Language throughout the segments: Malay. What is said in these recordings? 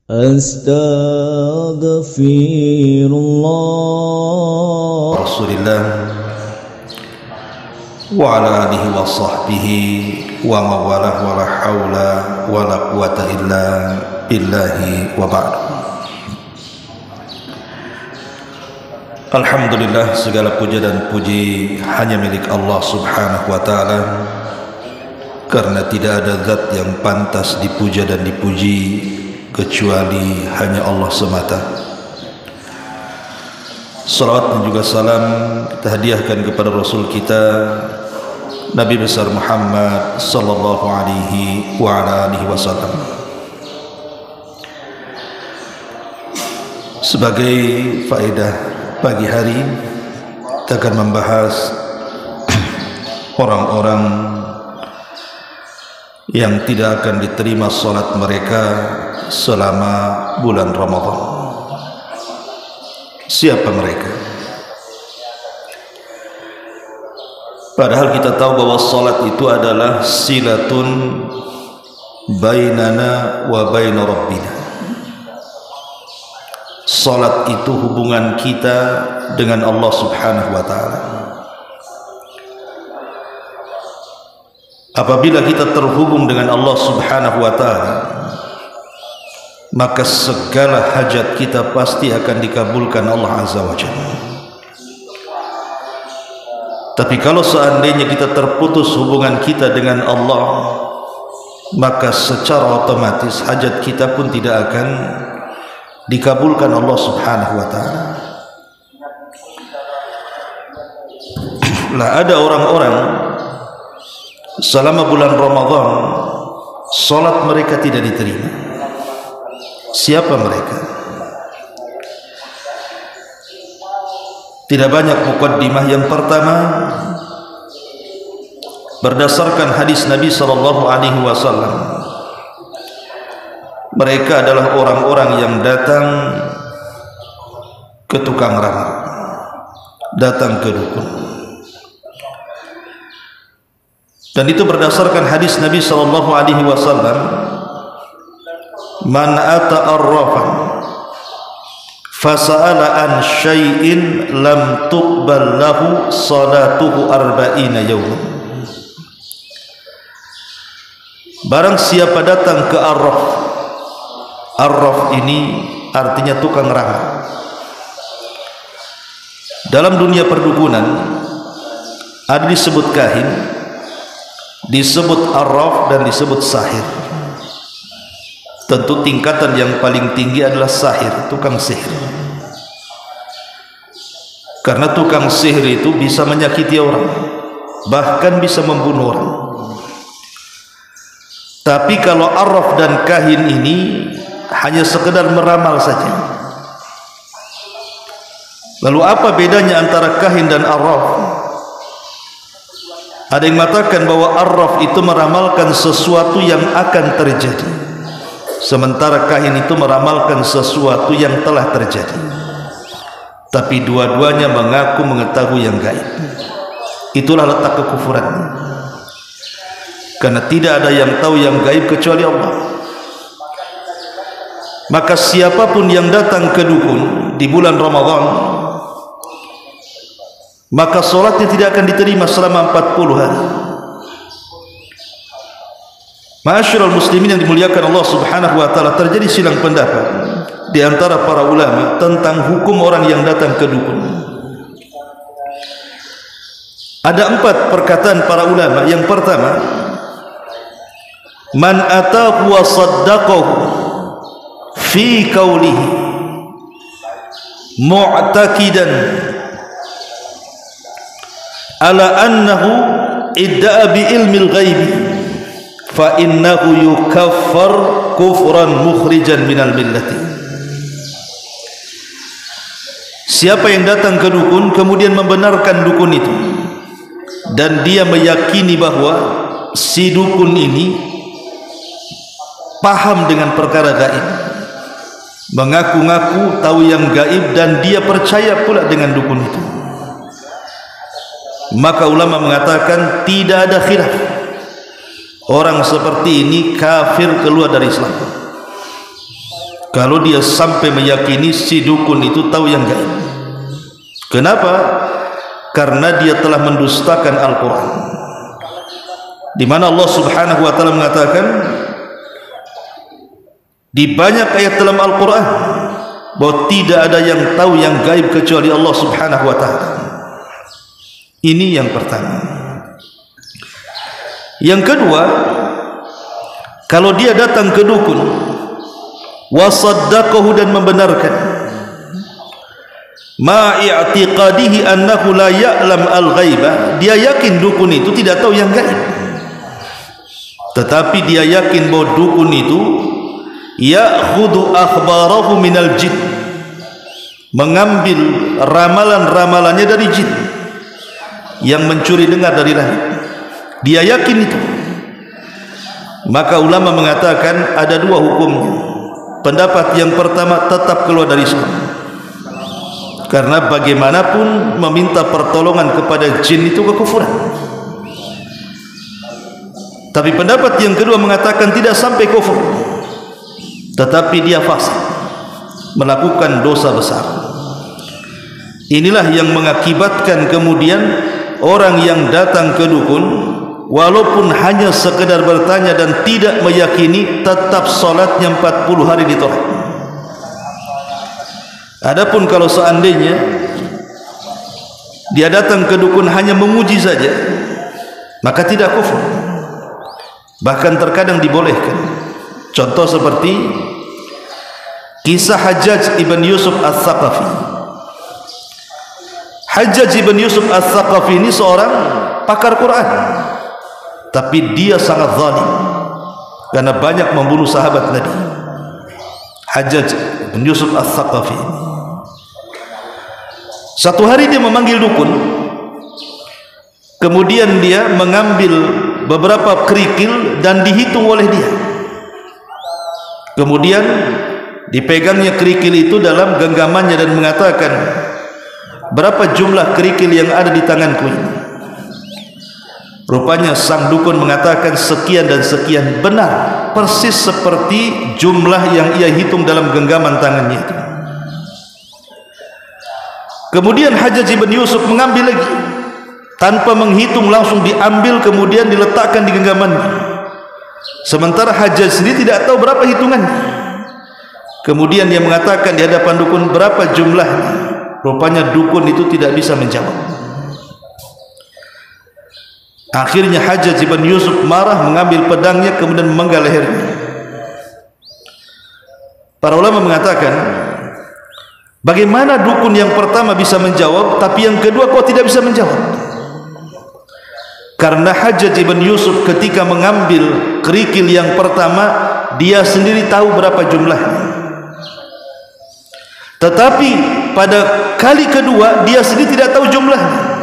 Astaghfirullah Rasulillah wa ala alihi wa sahbihi wa mawalah wa la hawla wa la quwata illa billahi wa ba'du. Alhamdulillah, segala puja dan puji hanya milik Allah subhanahu wa ta'ala, karena tidak ada zat yang pantas dipuja dan dipuji kecuali hanya Allah semata. Salawat dan juga salam kita hadiahkan kepada Rasul kita Nabi besar Muhammad sallallahu alaihi wa ala alihi wasallam. Sebagai faedah pagi hari kita akan membahas orang-orang yang tidak akan diterima salat mereka selama bulan Ramadan. Siapa mereka? Padahal kita tahu bahwa salat itu adalah silatun bainana wa baina rabbina. Salat itu hubungan kita dengan Allah subhanahu wa ta'ala. Apabila kita terhubung dengan Allah subhanahu wa ta'ala, maka segala hajat kita pasti akan dikabulkan Allah azza wa jalla. Tapi kalau seandainya kita terputus hubungan kita dengan Allah, maka secara otomatis hajat kita pun tidak akan dikabulkan Allah subhanahu wa ta'ala. Nah, ada orang-orang selama bulan Ramadan salat mereka tidak diterima. Siapa mereka? Tidak banyak muqaddimah. Yang pertama, berdasarkan hadis Nabi sallallahu alaihi wasallam, mereka adalah orang-orang yang datang ke tukang ramal, datang ke dukun. Dan itu berdasarkan hadis Nabi sallallahu alaihi wasallam, man ata arrafan fasa'ala an syai'in lam tuqbal lahu salatuhu arba'ina yawman. Barang siapa datang ke arraf, arraf ini artinya tukang ramal. Dalam dunia perdukunan ada disebut kahin, disebut arraf, dan disebut sahir. Tentu tingkatan yang paling tinggi adalah sahir, tukang sihir. Karena tukang sihir itu bisa menyakiti orang, bahkan bisa membunuh orang. Tapi kalau arraf dan kahin ini hanya sekedar meramal saja. Lalu apa bedanya antara kahin dan arraf? Ada yang mengatakan bahwa arraf itu meramalkan sesuatu yang akan terjadi, sementara kahin itu meramalkan sesuatu yang telah terjadi. Tapi dua-duanya mengaku mengetahui yang gaib. Itulah letak kekufuran, karena tidak ada yang tahu yang gaib kecuali Allah. Maka siapapun yang datang ke dukun di bulan Ramadan, maka solatnya tidak akan diterima selama 40 hari. Ma'asyiral muslimin yang dimuliakan Allah subhanahu wa ta'ala, terjadi silang pendapat di antara para ulama tentang hukum orang yang datang ke dukun. Ada 4 perkataan para ulama. Yang pertama, man atahu wa saddaqahu fi qawlihi mu'taqidan ala annahu idda'a bi ilmil ghaibi fa innahu yukaffar kufran mukhrijan minal millati. Siapa yang datang ke dukun kemudian membenarkan dukun itu, dan dia meyakini bahwa si dukun ini paham dengan perkara gaib, mengaku-ngaku tahu yang gaib, dan dia percaya pula dengan dukun itu, maka ulama mengatakan tidak ada khilaf, orang seperti ini kafir, keluar dari Islam. kalau dia sampai meyakini si dukun itu tahu yang gaib. Kenapa? Karena dia telah mendustakan Al-Quran, di mana Allah Subhanahu wa Ta'ala mengatakan di banyak ayat dalam Al-Quran bahwa tidak ada yang tahu yang gaib kecuali Allah Subhanahu wa Ta'ala. Ini yang pertama. Yang kedua, kalau dia datang ke dukun wasaddaqahu dan membenarkan ma i'tiqadihi annahu la ya'lam al-ghaiba, dia yakin dukun itu tidak tahu yang gaib, tetapi dia yakin bahwa dukun itu ya'khudhu akhbarahu minal jin, mengambil ramalan-ramalannya dari jin yang mencuri dengar dari langit. Dia yakin itu. Maka ulama mengatakan ada dua hukumnya. Pendapat yang pertama, tetap keluar dari Islam, karena bagaimanapun meminta pertolongan kepada jin itu kekufuran. Tapi pendapat yang kedua mengatakan tidak sampai kufur, tetapi dia fasik, melakukan dosa besar. Inilah yang mengakibatkan kemudian orang yang datang ke dukun, walaupun hanya sekedar bertanya dan tidak meyakini, tetap solatnya 40 hari ditolak. Adapun kalau seandainya dia datang ke dukun hanya menguji saja, maka tidak kufur, bahkan terkadang dibolehkan. Contoh seperti kisah Hajjaj ibn Yusuf Al-Thaqafi. Hajjaj ibn Yusuf Al-Thaqafi ini seorang pakar Quran, tapi dia sangat zalim karena banyak membunuh sahabat Nabi. Hajjaj ibn Yusuf Al-Thaqafi, satu hari dia memanggil dukun, kemudian dia mengambil beberapa kerikil dan dihitung oleh dia. Kemudian dipegangnya kerikil itu dalam genggamannya dan mengatakan, berapa jumlah kerikil yang ada di tanganku ini? Rupanya sang dukun mengatakan sekian dan sekian, benar persis seperti jumlah yang ia hitung dalam genggaman tangannya itu. Kemudian Hajjaj ibn Yusuf mengambil lagi, tanpa menghitung langsung diambil, kemudian diletakkan di genggamannya. Sementara Hajjaj sendiri tidak tahu berapa hitungannya. Kemudian dia mengatakan di hadapan dukun, berapa jumlahnya? Rupanya dukun itu tidak bisa menjawab. Akhirnya Hajjaj ibn Yusuf marah, mengambil pedangnya kemudian memenggal lehernya. Para ulama mengatakan, bagaimana dukun yang pertama bisa menjawab, tapi yang kedua kok tidak bisa menjawab? Karena Hajjaj ibn Yusuf ketika mengambil kerikil yang pertama, dia sendiri tahu berapa jumlahnya, tetapi pada kali kedua dia sendiri tidak tahu jumlahnya.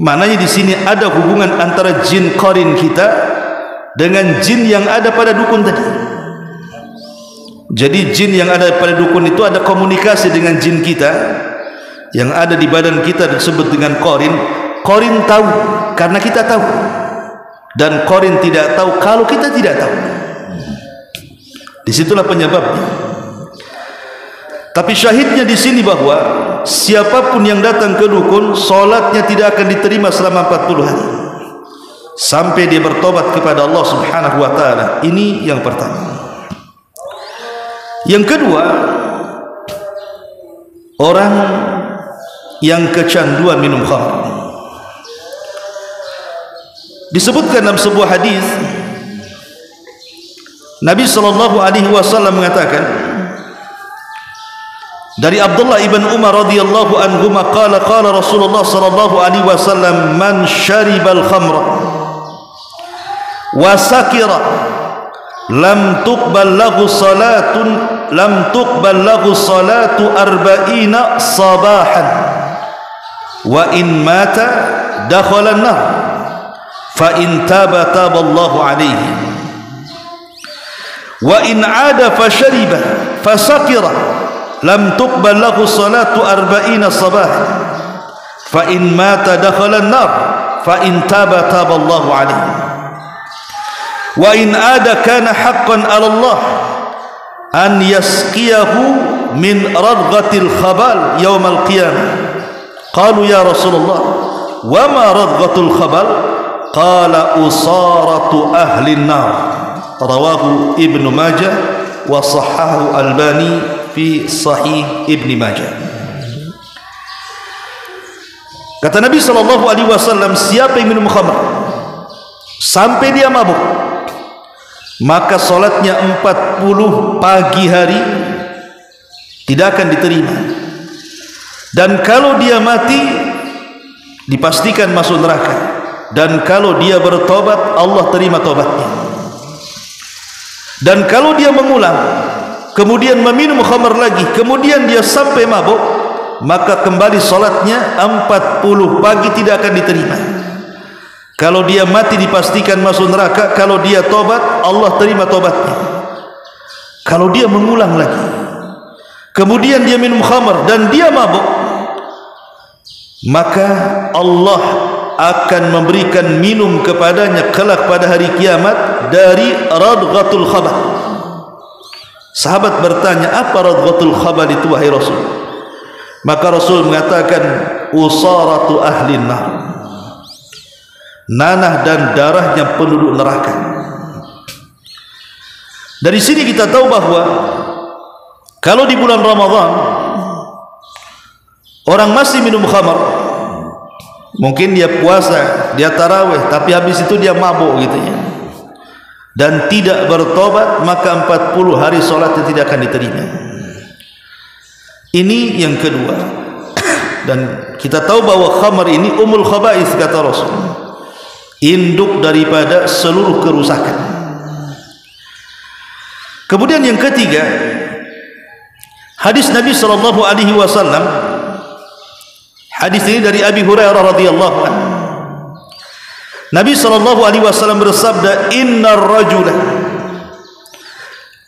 Maknanya di sini ada hubungan antara jin qarin kita dengan jin yang ada pada dukun tadi. Jadi jin yang ada pada dukun itu ada komunikasi dengan jin kita yang ada di badan kita, disebut dengan qarin. Qarin tahu karena kita tahu, dan qarin tidak tahu kalau kita tidak tahu. Disitulah penyebabnya. Tapi syahidnya di sini bahwa siapapun yang datang ke dukun, solatnya tidak akan diterima selama 40 hari sampai dia bertobat kepada Allah Subhanahu wa Ta'ala. Ini yang pertama. Yang kedua, orang yang kecanduan minum khamr. Disebutkan dalam sebuah hadis, Nabi sallallahu alaihi wasallam mengatakan dari Abdullah ibn Umar radhiyallahu anhu, qala qala Rasulullah sallallahu alaihi wasallam, man syaribal khamra wa sakira lam tuqbal lahu salatu arba'ina sabahan wa in mata dakhala an-nar fa in taba taballahu alaihi wa in ada fashariba fasakira lam tuqbal lahu salatu arba'ina sabahan fa in mata dakhala an-nar fa in taba taballahu alaihi wa in ada kana haqqan 'ala Allah an yasqiyahu min radghatil khabal yaumal qiyamah. Qalu ya Rasulullah, wa ma radghatul khabal? Qala usaratu ahli an-nar. Rawahu Ibnu Majah wa sahhahu Albani fi Sahih Ibnu Majah. Kata Nabi SAW, siapa yang minum khamr sampai dia mabuk, maka solatnya 40 pagi hari tidak akan diterima. Dan kalau dia mati, dipastikan masuk neraka. Dan kalau dia bertobat, Allah terima tobatnya. Dan kalau dia mengulang, kemudian meminum khamr lagi, kemudian dia sampai mabuk, maka kembali solatnya 40 pagi tidak akan diterima. Kalau dia mati dipastikan masuk neraka. Kalau dia tobat, Allah terima tobatnya. Kalau dia mengulang lagi, kemudian dia minum khamr dan dia mabuk, maka Allah akan memberikan minum kepadanya kelak pada hari kiamat dari radghatul khabal. Sahabat bertanya, apa radghatul khabal itu wahai Rasul? Maka Rasul mengatakan, usaratu ahli nar, nanah dan darahnya penduduk neraka. Dari sini kita tahu bahwa kalau di bulan Ramadan orang masih minum khamar, mungkin dia puasa, dia tarawih, tapi habis itu dia mabuk gitu ya, dan tidak bertobat, maka 40 hari solatnya tidak akan diterima. Ini yang kedua. Dan kita tahu bahwa khamar ini umul khaba'is, kata Rasul, induk daripada seluruh kerusakan. Kemudian yang ketiga, hadis Nabi SAW. Hadis ini dari Abi Hurairah radhiyallahu anhu. Nabi SAW bersabda, innar rajula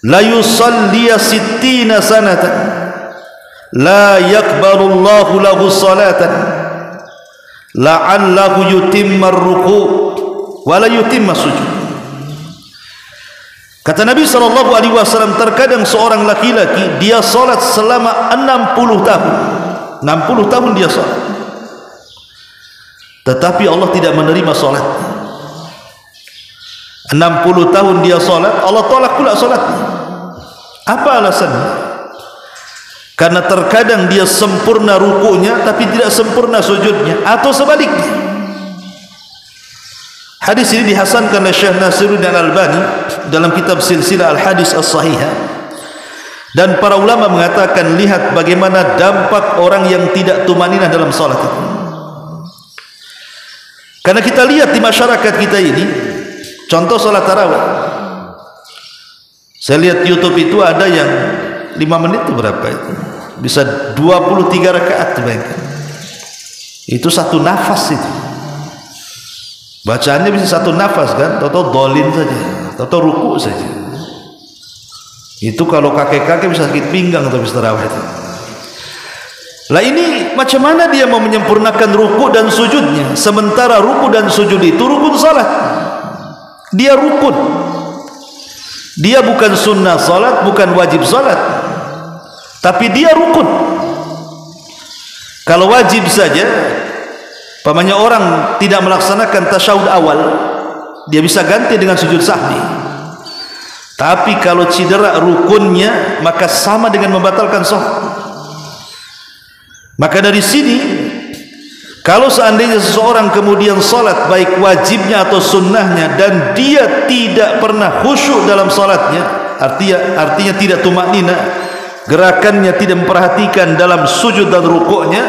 la yusalli 60 sanatan la yaqbalu Allahu lahu salatan la'allahu yutimma ar-ruku' wa la yutimma sujud. Kata Nabi SAW, terkadang seorang laki-laki dia salat selama 60 tahun. 60 tahun dia salat, tetapi Allah tidak menerima salat. 60 tahun dia salat, Allah tolak pula salatnya. Apa alasannya? Karena terkadang dia sempurna rukunya tapi tidak sempurna sujudnya, atau sebaliknya. Hadis ini dihasankan oleh Syekh Nasiruddin Al-Albani dalam kitab Silsilah Al-Hadis As-Sahihah. Dan para ulama mengatakan, lihat bagaimana dampak orang yang tidak tumaninah dalam salat itu. Karena kita lihat di masyarakat kita ini, contoh salat tarawih, saya lihat YouTube itu ada yang 5 menit itu berapa itu, bisa 23 rakaat, bayangkan. Itu satu nafas itu, bacaannya bisa satu nafas kan, atau dolin saja, atau ruku saja. Itu kalau kakek-kakek bisa sakit pinggang atau bisa tarawih itu. Lah ini macam mana dia mau menyempurnakan ruku dan sujudnya, sementara ruku dan sujud itu rukun salat. Dia rukun, dia bukan sunnah salat, bukan wajib salat, tapi dia rukun. Kalau wajib saja, pamannya orang tidak melaksanakan tasyahud awal, dia bisa ganti dengan sujud sahwi. Tapi kalau cedera rukunnya, maka sama dengan membatalkan salat. Maka dari sini, kalau seandainya seseorang kemudian salat baik wajibnya atau sunnahnya, dan dia tidak pernah khusyuk dalam salatnya, artinya tidak tumaknina, gerakannya tidak memperhatikan dalam sujud dan rukuknya,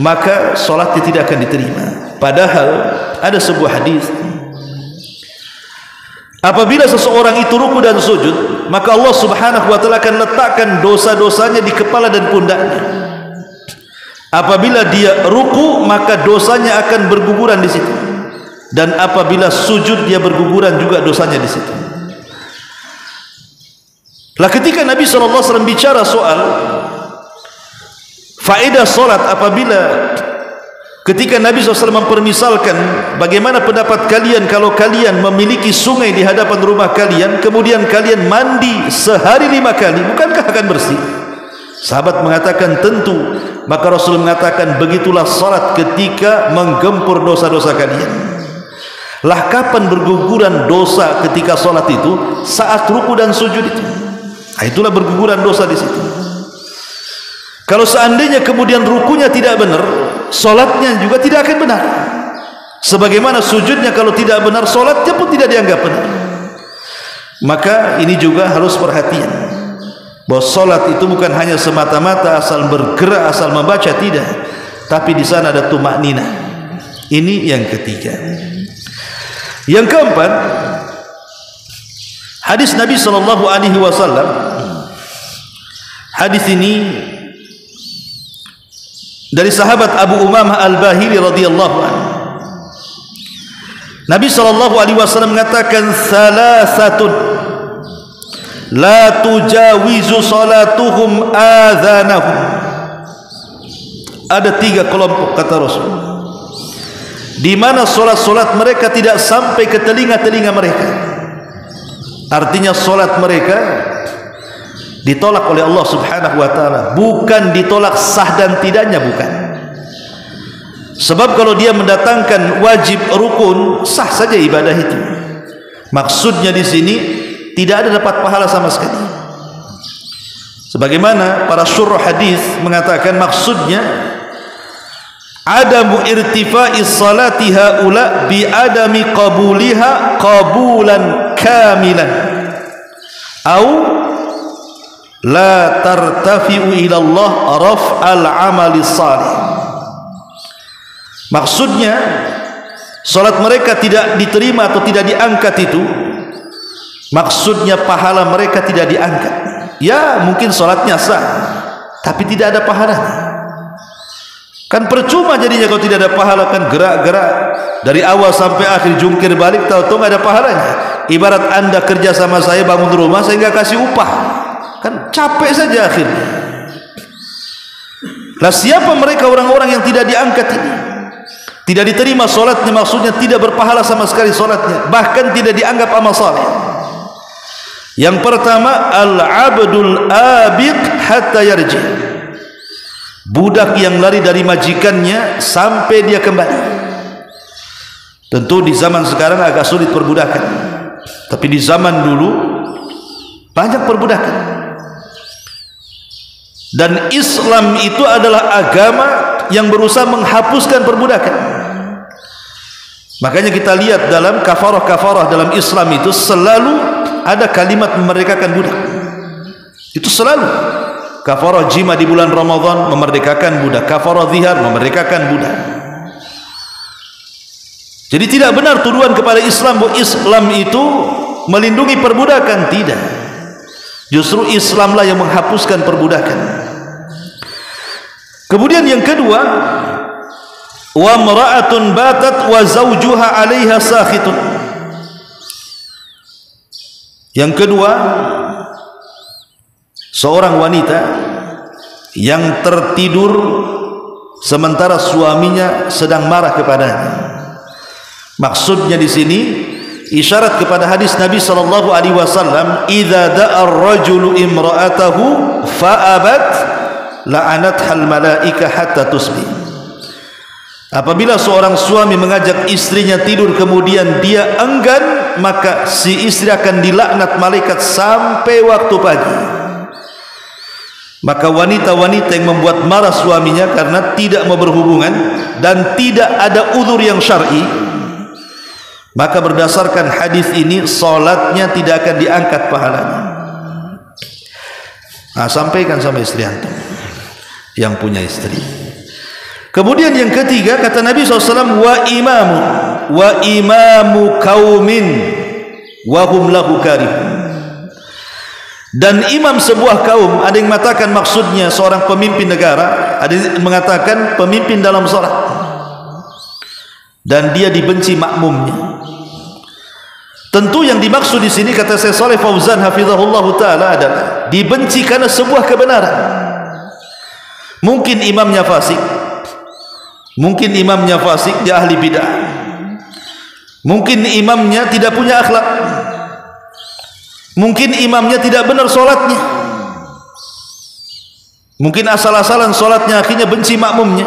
maka salatnya tidak akan diterima. Padahal ada sebuah hadis, apabila seseorang itu ruku dan sujud, maka Allah Subhanahu wa taala akan letakkan dosa-dosanya di kepala dan pundaknya. Apabila dia ruku, maka dosanya akan berguguran di situ, dan apabila sujud dia berguguran juga dosanya di situ. Lah ketika Nabi SAW bicara soal faedah salat apabila ketika Nabi SAW mempermisalkan bagaimana pendapat kalian kalau kalian memiliki sungai di hadapan rumah kalian, kemudian kalian mandi sehari 5 kali, bukankah akan bersih? Sahabat mengatakan tentu. Maka Rasul mengatakan begitulah salat ketika menggempur dosa-dosa kalian. Lah kapan berguguran dosa ketika salat itu? Saat ruku dan sujud itu. Nah, itulah berguguran dosa di situ. Kalau seandainya kemudian rukunya tidak benar, solatnya juga tidak akan benar. Sebagaimana sujudnya kalau tidak benar, solatnya pun tidak dianggap benar. Maka ini juga harus perhatian, bahwa solat itu bukan hanya semata-mata asal bergerak, asal membaca, tidak. Tapi di sana ada tumakninah. Ini yang ketiga. Yang keempat, hadis Nabi SAW. Hadis ini dari sahabat Abu Umamah Al-Bahili radhiyallahu anhu. Nabi SAW mengatakan salasatun la tujawizu salatuhum adhanahum. Ada 3 kelompok kata Rasul, di mana solat-solat mereka tidak sampai ke telinga-telinga mereka. Artinya solat mereka ditolak oleh Allah Subhanahu wa ta'ala, bukan ditolak sah dan tidaknya, bukan. Sebab kalau dia mendatangkan wajib rukun, sah saja ibadah itu. Maksudnya di sini tidak ada dapat pahala sama sekali. Sebagaimana para syurah hadis mengatakan, maksudnya adamu irtifa'i salati haula bi adami qabuliha qabulan kamilan au la tartafi'u ila Allah raf'al amali salih. Maksudnya salat mereka tidak diterima atau tidak diangkat itu, maksudnya pahala mereka tidak diangkat. Ya mungkin salatnya sah, tapi tidak ada pahalanya. Kan percuma jadinya kalau tidak ada pahala. Kan gerak-gerak dari awal sampai akhir, jungkir balik, tahu-tahu nggak ada pahalanya. Ibarat anda kerja sama saya, bangun rumah, saya nggak kasih upah, kan capek saja akhirnya. Lah siapa mereka orang-orang yang tidak diangkat ini? Tidak diterima solatnya, maksudnya tidak berpahala sama sekali solatnya, bahkan tidak dianggap amal saleh. Yang pertama, al-abdul abiq hatta yarji, budak yang lari dari majikannya sampai dia kembali. Tentu di zaman sekarang agak sulit perbudakan, tapi di zaman dulu banyak perbudakan. Dan Islam itu adalah agama yang berusaha menghapuskan perbudakan. Makanya kita lihat dalam kafarah-kafarah dalam Islam itu selalu ada kalimat memerdekakan budak. Itu selalu. Kafarah jima di bulan Ramadan memerdekakan budak, kafarah zihar memerdekakan budak. Jadi tidak benar tuduhan kepada Islam bahwa Islam itu melindungi perbudakan, tidak. Justru Islamlah yang menghapuskan perbudakan. Kemudian yang kedua, wa mar'atun batat wa zawjuha 'alaiha sakhitun. Yang kedua, seorang wanita yang tertidur sementara suaminya sedang marah kepadanya. Maksudnya di sini isyarat kepada hadis Nabi sallallahu alaihi wasallam, idza da'a ar-rajulu imra'atahu fa'abat la'anathal malaika hatta tusbih. Apabila seorang suami mengajak istrinya tidur kemudian dia enggan, maka si istri akan dilaknat malaikat sampai waktu pagi. Maka wanita-wanita yang membuat marah suaminya karena tidak mau berhubungan dan tidak ada uzur yang syar'i, maka berdasarkan hadis ini salatnya tidak akan diangkat pahalanya. Nah, sampaikan sama istri antum yang punya istri. Kemudian yang ketiga kata Nabi SAW, wa imamu kaumin wa hum lahu karihun. Dan imam sebuah kaum, ada yang mengatakan maksudnya seorang pemimpin negara, ada yang mengatakan pemimpin dalam salat, dan dia dibenci makmumnya. Tentu yang dimaksud di sini kata Syekh Shalih Fauzan hafizahullah taala adalah dibenci karena sebuah kebenaran. Mungkin imamnya fasik, Mungkin imamnya fasik, dia ahli bid'ah. Mungkin imamnya tidak punya akhlak. Mungkin imamnya tidak benar solatnya. Mungkin asal-asalan solatnya, akhirnya benci makmumnya.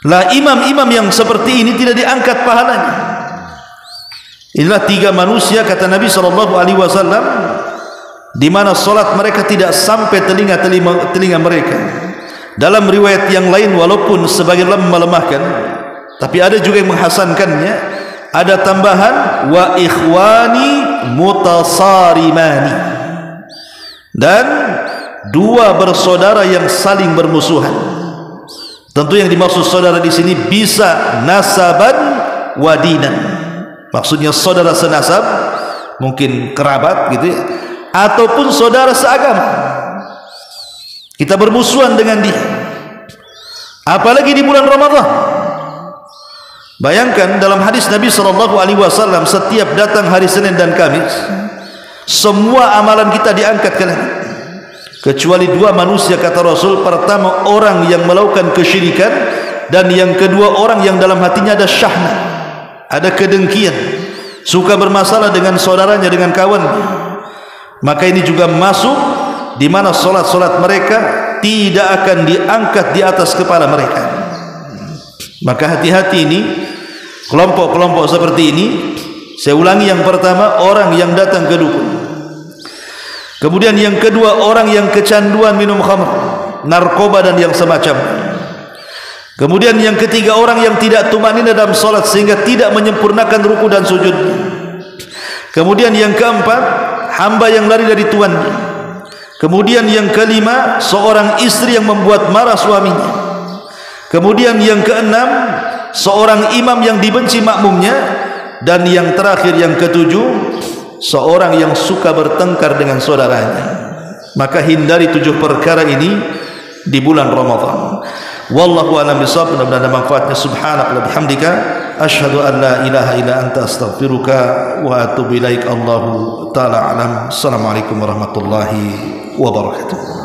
Lah imam-imam yang seperti ini tidak diangkat pahalanya. Inilah tiga manusia kata Nabi SAW, di mana solat mereka tidak sampai telinga mereka. Dalam riwayat yang lain, walaupun sebagian melemahkan, tapi ada juga yang menghasankannya, ada tambahan wa ikhwani mutasarimani, dan dua bersaudara yang saling bermusuhan. Tentu yang dimaksud saudara di sini bisa nasaban wadinan, maksudnya saudara senasab, mungkin kerabat gitu ya, ataupun saudara seagama. Kita bermusuhan dengan dia, apalagi di bulan Ramadan. Bayangkan dalam hadis Nabi SAW, setiap datang hari Senin dan Kamis, semua amalan kita diangkat ke langit, kecuali dua manusia kata Rasul. Pertama, orang yang melakukan kesyirikan, dan yang kedua, orang yang dalam hatinya ada syahna, ada kedengkian, suka bermasalah dengan saudaranya, dengan kawannya. Maka ini juga masuk di mana solat-solat mereka tidak akan diangkat di atas kepala mereka. Maka hati-hati ini kelompok-kelompok seperti ini. Saya ulangi, yang pertama orang yang datang ke dukun, kemudian yang kedua orang yang kecanduan minum khamr, narkoba dan yang semacamnya, kemudian yang ketiga orang yang tidak tumanina dalam salat sehingga tidak menyempurnakan ruku dan sujud, kemudian yang keempat hamba yang lari dari tuannya, kemudian yang kelima seorang istri yang membuat marah suaminya, kemudian yang keenam seorang imam yang dibenci makmumnya, dan yang terakhir yang ketujuh seorang yang suka bertengkar dengan saudaranya. Maka hindari 7 perkara ini di bulan Ramadan. Wallahu a'lam bishawab. Mudah-mudahan ada manfaatnya. Subhanaka wa bihamdika asyhadu an la ilaha illa anta astaghfiruka wa atubu ilaik. Allahu taala alam. Assalamualaikum warahmatullahi wabarakatuh.